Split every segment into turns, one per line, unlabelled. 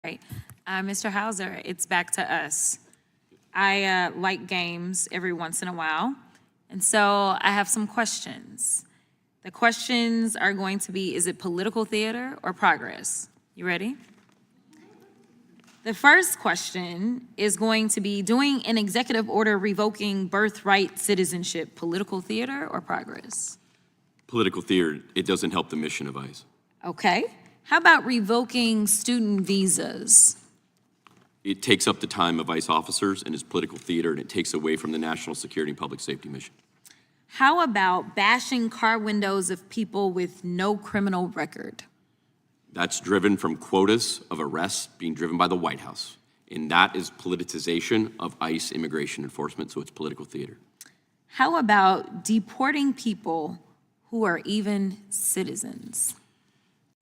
Right. Mr. Hauser, it's back to us. I like games every once in a while, and so I have some questions. The questions are going to be, is it political theater or progress? You ready? The first question is going to be, doing an executive order revoking birthright citizenship, political theater or progress?
Political theater. It doesn't help the mission of ICE.
Okay. How about revoking student visas?
It takes up the time of ICE officers and is political theater, and it takes away from the national security and public safety mission.
How about bashing car windows of people with no criminal record?
That's driven from quotas of arrests being driven by the White House. And that is politicization of ICE immigration enforcement, so it's political theater.
How about deporting people who are even citizens?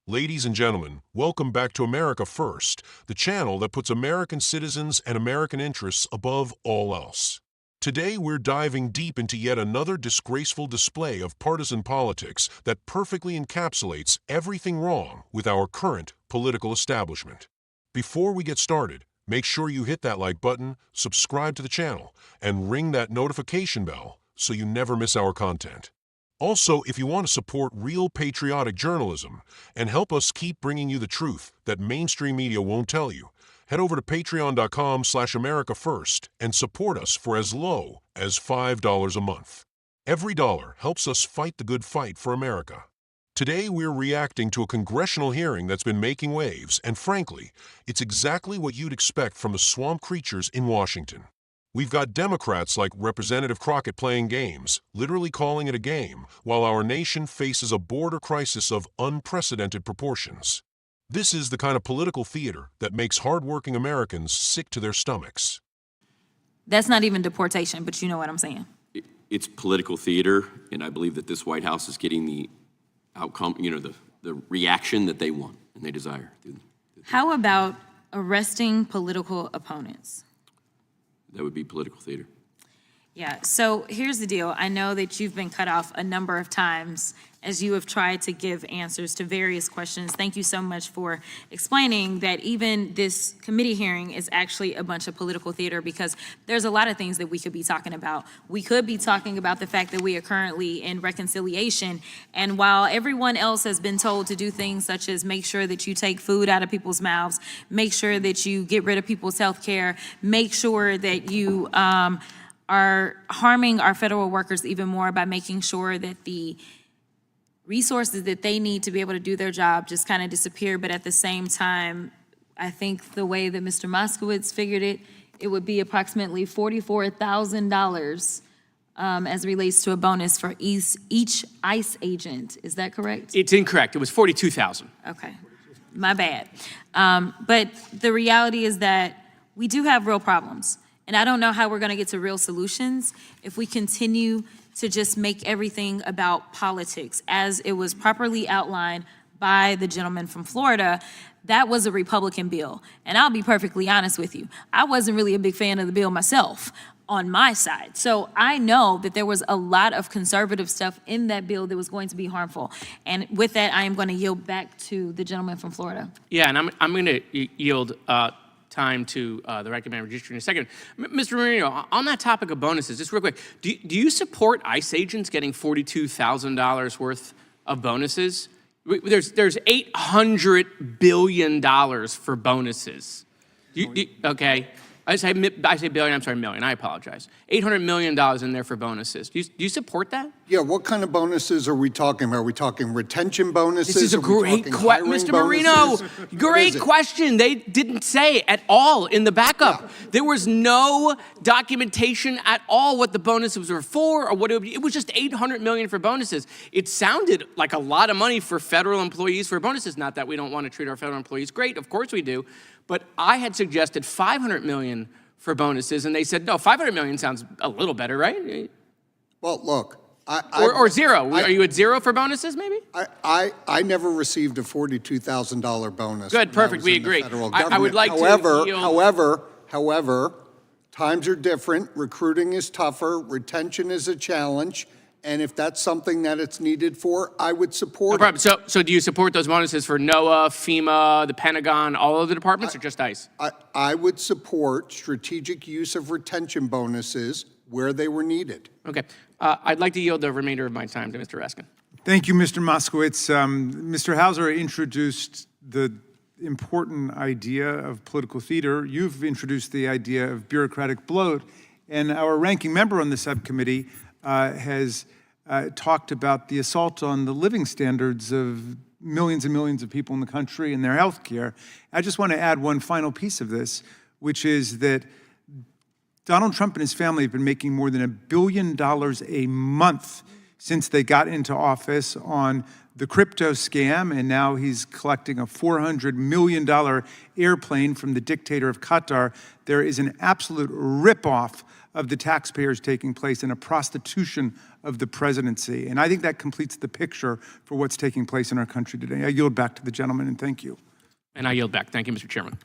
Ladies and gentlemen, welcome back to America First, the channel that puts American citizens and American interests above all else. Today, we're diving deep into yet another disgraceful display of partisan politics that perfectly encapsulates everything wrong with our current political establishment. Before we get started, make sure you hit that like button, subscribe to the channel, and ring that notification bell so you never miss our content. Also, if you want to support real patriotic journalism and help us keep bringing you the truth that mainstream media won't tell you, head over to patreon.com/AmericaFirst and support us for as low as $5 a month. Every dollar helps us fight the good fight for America. Today, we're reacting to a congressional hearing that's been making waves, and frankly, it's exactly what you'd expect from the swamp creatures in Washington. We've got Democrats like Representative Crockett playing games, literally calling it a game, while our nation faces a border crisis of unprecedented proportions. This is the kind of political theater that makes hardworking Americans sick to their stomachs.
That's not even deportation, but you know what I'm saying.
It's political theater, and I believe that this White House is getting the outcome, the reaction that they want and they desire.
How about arresting political opponents?
That would be political theater.
Yeah, so here's the deal. I know that you've been cut off a number of times as you have tried to give answers to various questions. Thank you so much for explaining that even this committee hearing is actually a bunch of political theater, because there's a lot of things that we could be talking about. We could be talking about the fact that we are currently in reconciliation, and while everyone else has been told to do things such as make sure that you take food out of people's mouths, make sure that you get rid of people's health care, make sure that you are harming our federal workers even more by making sure that the resources that they need to be able to do their job just kind of disappear. But at the same time, I think the way that Mr. Moskowitz figured it, it would be approximately $44,000 as it relates to a bonus for each ICE agent. Is that correct?
It's incorrect. It was $42,000.
Okay, my bad. But the reality is that we do have real problems. And I don't know how we're gonna get to real solutions if we continue to just make everything about politics. As it was properly outlined by the gentleman from Florida, that was a Republican bill. And I'll be perfectly honest with you, I wasn't really a big fan of the bill myself on my side. So I know that there was a lot of conservative stuff in that bill that was going to be harmful. And with that, I am gonna yield back to the gentleman from Florida.
Yeah, and I'm gonna yield time to the ranking member in a second. Mr. Marino, on that topic of bonuses, just real quick, do you support ICE agents getting $42,000 worth of bonuses? There's $800 billion for bonuses. Okay. I say billion, I'm sorry, million, I apologize. $800 million in there for bonuses. Do you support that?
Yeah, what kind of bonuses are we talking about? Are we talking retention bonuses?
This is a great question, Mr. Marino. Great question. They didn't say at all in the backup. Yeah. There was no documentation at all what the bonuses were for or what it was just $800 million for bonuses. It sounded like a lot of money for federal employees for bonuses. Not that we don't want to treat our federal employees great, of course we do. But I had suggested $500 million for bonuses, and they said, no, $500 million sounds a little better, right?
Well, look.
Or zero. Are you at zero for bonuses, maybe?
I never received a $42,000 bonus.
Good, perfect, we agree. I would like
to However, times are different. Recruiting is tougher. Retention is a challenge. And if that's something that it's needed for, I would
No
support it.
problem. So do you support those bonuses for NOAA, FEMA, the Pentagon, all of the departments, or just ICE?
I would support strategic use of retention bonuses where they were needed.
Okay. I'd like to yield the remainder of my time to Mr. Raskin.
Thank you, Mr. Moskowitz. Mr. Hauser introduced the important idea of political theater. You've introduced the idea of bureaucratic bloat. And our ranking member on the subcommittee has talked about the assault on the living standards of millions and millions of people in the country and their health care. I just want to add one final piece of this, which is that Donald Trump and his family have been making more than $1 billion a month since they got into office on the crypto scam, and now he's collecting a $400 million airplane from the dictator of Qatar. There is an absolute ripoff of the taxpayers taking place and a prostitution of the presidency. And I think that completes the picture for what's taking place in our country today. I yield back to the gentleman, and thank you.
And I yield back. Thank you, Mr. Chairman.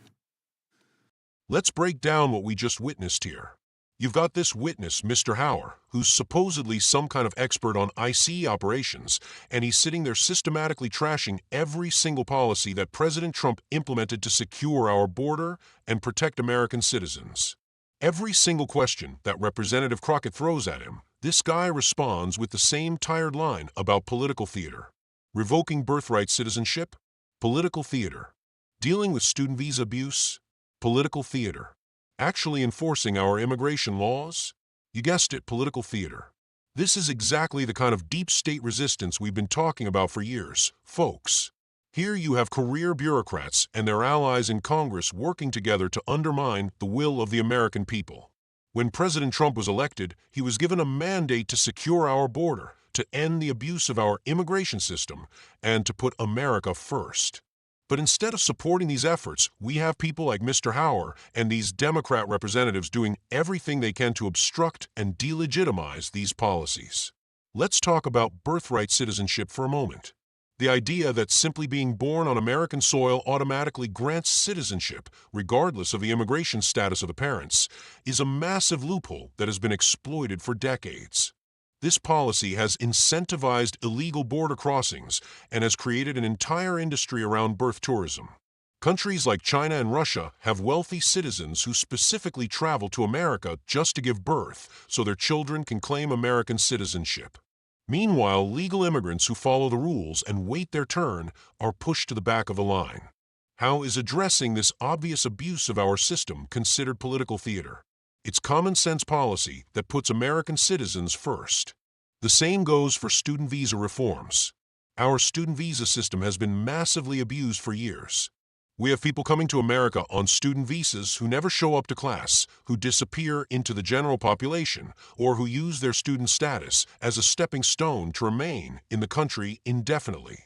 Let's break down what we just witnessed here. You've got this witness, Mr. Hauer, who's supposedly some kind of expert on IC operations, and he's sitting there systematically trashing every single policy that President Trump implemented to secure our border and protect American citizens. Every single question that Representative Crockett throws at him, this guy responds with the same tired line about political theater. Revoking birthright citizenship? Political theater. Dealing with student visa abuse? Political theater. Actually enforcing our immigration laws? You guessed it, political theater. This is exactly the kind of deep state resistance we've been talking about for years, folks. Here you have career bureaucrats and their allies in Congress working together to undermine the will of the American people. When President Trump was elected, he was given a mandate to secure our border, to end the abuse of our immigration system, and to put America first. But instead of supporting these efforts, we have people like Mr. Hauer and these Democrat representatives doing everything they can to obstruct and delegitimize these policies. Let's talk about birthright citizenship for a moment. The idea that simply being born on American soil automatically grants citizenship, regardless of the immigration status of the parents, is a massive loophole that has been exploited for decades. This policy has incentivized illegal border crossings and has created an entire industry around birth tourism. Countries like China and Russia have wealthy citizens who specifically travel to America just to give birth so their children can claim American citizenship. Meanwhile, legal immigrants who follow the rules and wait their turn are pushed to the back of the line. How is addressing this obvious abuse of our system considered political theater? It's common sense policy that puts American citizens first. The same goes for student visa reforms. Our student visa system has been massively abused for years. We have people coming to America on student visas who never show up to class, who disappear into the general population, or who use their student status as a stepping stone to remain in the country indefinitely.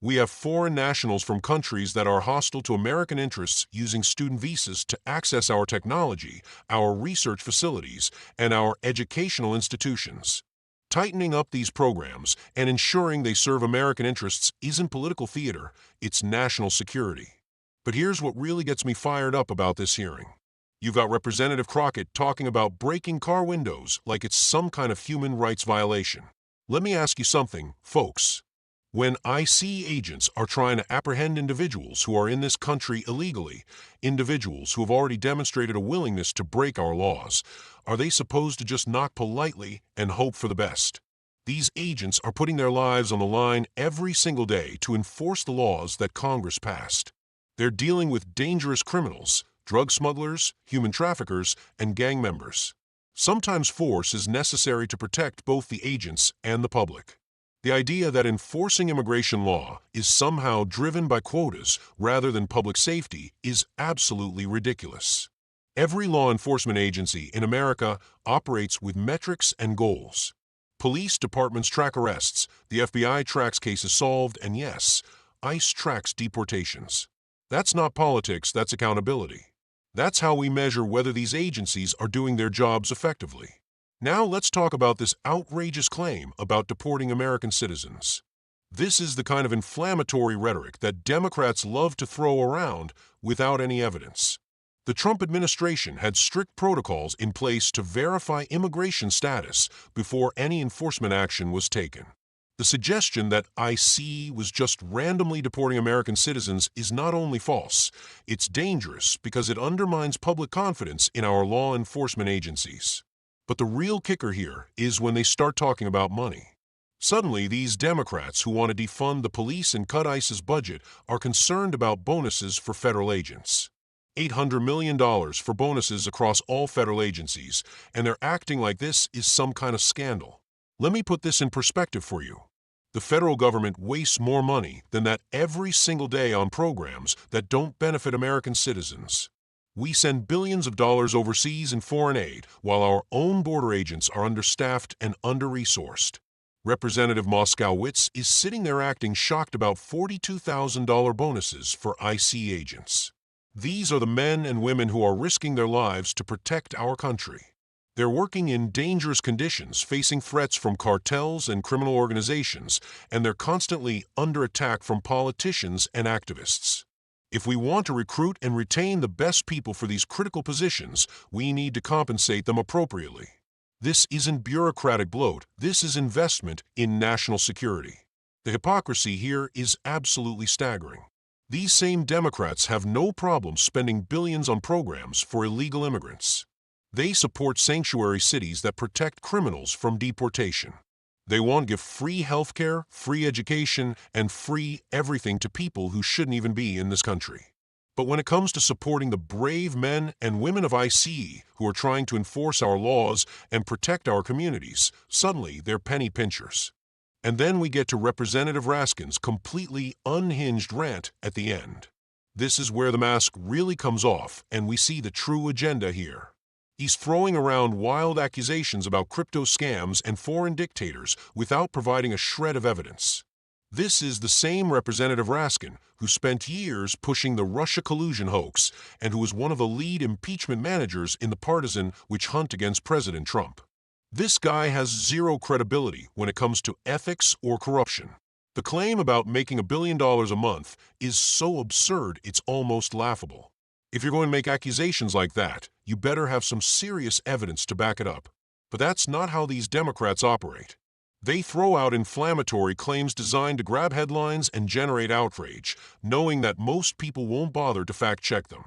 We have foreign nationals from countries that are hostile to American interests using student visas to access our technology, our research facilities, and our educational institutions. Tightening up these programs and ensuring they serve American interests isn't political theater, it's national security. But here's what really gets me fired up about this hearing. You've got Representative Crockett talking about breaking car windows like it's some kind of human rights violation. Let me ask you something, folks. When IC agents are trying to apprehend individuals who are in this country illegally, individuals who have already demonstrated a willingness to break our laws, are they supposed to just knock politely and hope for the best? These agents are putting their lives on the line every single day to enforce the laws that Congress passed. They're dealing with dangerous criminals, drug smugglers, human traffickers, and gang members. Sometimes force is necessary to protect both the agents and the public. The idea that enforcing immigration law is somehow driven by quotas rather than public safety is absolutely ridiculous. Every law enforcement agency in America operates with metrics and goals. Police departments track arrests, the FBI tracks cases solved, and yes, ICE tracks deportations. That's not politics, that's accountability. That's how we measure whether these agencies are doing their jobs effectively. Now let's talk about this outrageous claim about deporting American citizens. This is the kind of inflammatory rhetoric that Democrats love to throw around without any evidence. The Trump administration had strict protocols in place to verify immigration status before any enforcement action was taken. The suggestion that ICE was just randomly deporting American citizens is not only false, it's dangerous because it undermines public confidence in our law enforcement agencies. But the real kicker here is when they start talking about money. Suddenly, these Democrats who want to defund the police and cut ICE's budget are concerned about bonuses for federal agents. $800 million for bonuses across all federal agencies, and they're acting like this is some kind of scandal. Let me put this in perspective for you. The federal government wastes more money than that every single day on programs that don't benefit American citizens. We send billions of dollars overseas in foreign aid, while our own border agents are understaffed and under-resourced. Representative Moskowitz is sitting there acting shocked about $42,000 bonuses for ICE agents. These are the men and women who are risking their lives to protect our country. They're working in dangerous conditions, facing threats from cartels and criminal organizations, and they're constantly under attack from politicians and activists. If we want to recruit and retain the best people for these critical positions, we need to compensate them appropriately. This isn't bureaucratic bloat, this is investment in national security. The hypocrisy here is absolutely staggering. These same Democrats have no problem spending billions on programs for illegal immigrants. They support sanctuary cities that protect criminals from deportation. They want to give free healthcare, free education, and free everything to people who shouldn't even be in this country. But when it comes to supporting the brave men and women of ICE who are trying to enforce our laws and protect our communities, suddenly they're penny pinchers. And then we get to Representative Raskin's completely unhinged rant at the end. This is where the mask really comes off and we see the true agenda here. He's throwing around wild accusations about crypto scams and foreign dictators without providing a shred of evidence. This is the same Representative Raskin who spent years pushing the Russia collusion hoax and who was one of the lead impeachment managers in the partisan witch hunt against President Trump. This guy has zero credibility when it comes to ethics or corruption. The claim about making $1 billion a month is so absurd it's almost laughable. If you're going to make accusations like that, you better have some serious evidence to back it up. But that's not how these Democrats operate. They throw out inflammatory claims designed to grab headlines and generate outrage, knowing that most people won't bother to fact-check them.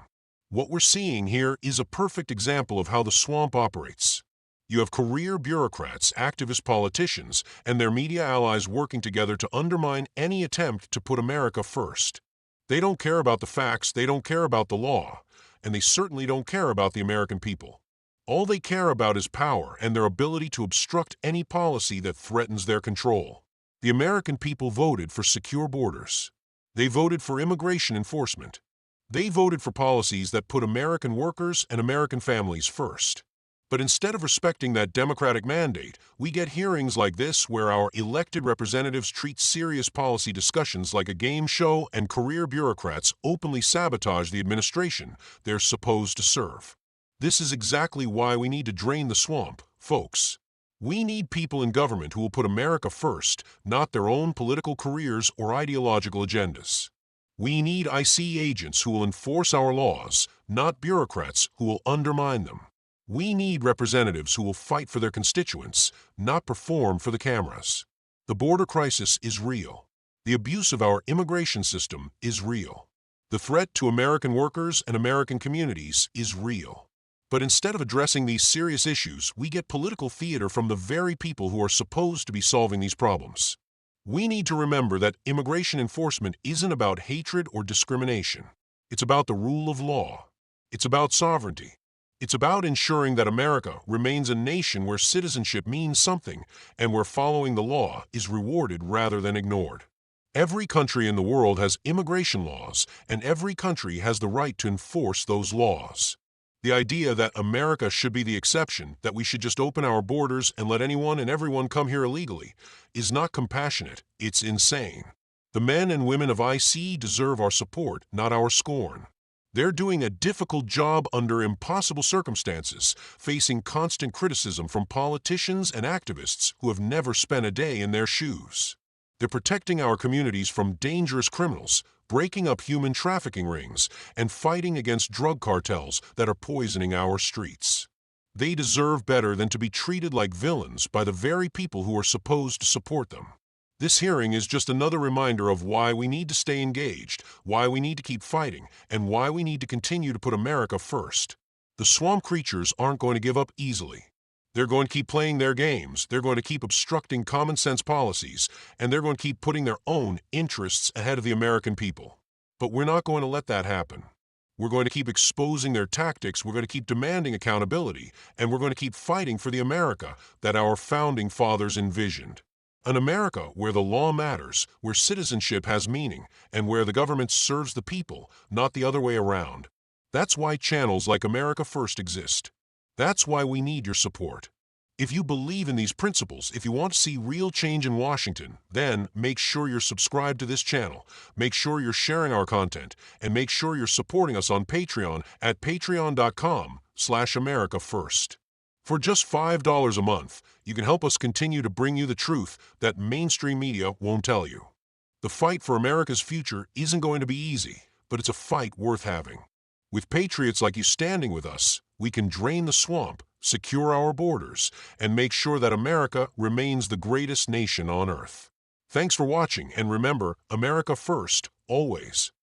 What we're seeing here is a perfect example of how the swamp operates. You have career bureaucrats, activist politicians, and their media allies working together to undermine any attempt to put America first. They don't care about the facts, they don't care about the law, and they certainly don't care about the American people. All they care about is power and their ability to obstruct any policy that threatens their control. The American people voted for secure borders. They voted for immigration enforcement. They voted for policies that put American workers and American families first. But instead of respecting that democratic mandate, we get hearings like this where our elected representatives treat serious policy discussions like a game show and career bureaucrats openly sabotage the administration they're supposed to serve. This is exactly why we need to drain the swamp, folks. We need people in government who will put America first, not their own political careers or ideological agendas. We need ICE agents who will enforce our laws, not bureaucrats who will undermine them. We need representatives who will fight for their constituents, not perform for the cameras. The border crisis is real. The abuse of our immigration system is real. The threat to American workers and American communities is real. But instead of addressing these serious issues, we get political theater from the very people who are supposed to be solving these problems. We need to remember that immigration enforcement isn't about hatred or discrimination. It's about the rule of law. It's about sovereignty. It's about ensuring that America remains a nation where citizenship means something and where following the law is rewarded rather than ignored. Every country in the world has immigration laws, and every country has the right to enforce those laws. The idea that America should be the exception, that we should just open our borders and let anyone and everyone come here illegally, is not compassionate, it's insane. The men and women of ICE deserve our support, not our scorn. They're doing a difficult job under impossible circumstances, facing constant criticism from politicians and activists who have never spent a day in their shoes. They're protecting our communities from dangerous criminals, breaking up human trafficking rings, and fighting against drug cartels that are poisoning our streets. They deserve better than to be treated like villains by the very people who are supposed to support them. This hearing is just another reminder of why we need to stay engaged, why we need to keep fighting, and why we need to continue to put America first. The swamp creatures aren't going to give up easily. They're going to keep playing their games, they're going to keep obstructing common sense policies, and they're going to keep putting their own interests ahead of the American people. But we're not going to let that happen. We're going to keep exposing their tactics, we're going to keep demanding accountability, and we're going to keep fighting for the America that our founding fathers envisioned. An America where the law matters, where citizenship has meaning, and where the government serves the people, not the other way around. That's why channels like America First exist. That's why we need your support. If you believe in these principles, if you want to see real change in Washington, then make sure you're subscribed to this channel, make sure you're sharing our content, and make sure you're supporting us on Patreon at patreon.com/AmericaFirst. For just $5 a month, you can help us continue to bring you the truth that mainstream media won't tell you. The fight for America's future isn't going to be easy, but it's a fight worth having. With patriots like you standing with us, we can drain the swamp, secure our borders, and make sure that America remains the greatest nation on earth. Thanks for watching, and remember, America first, always.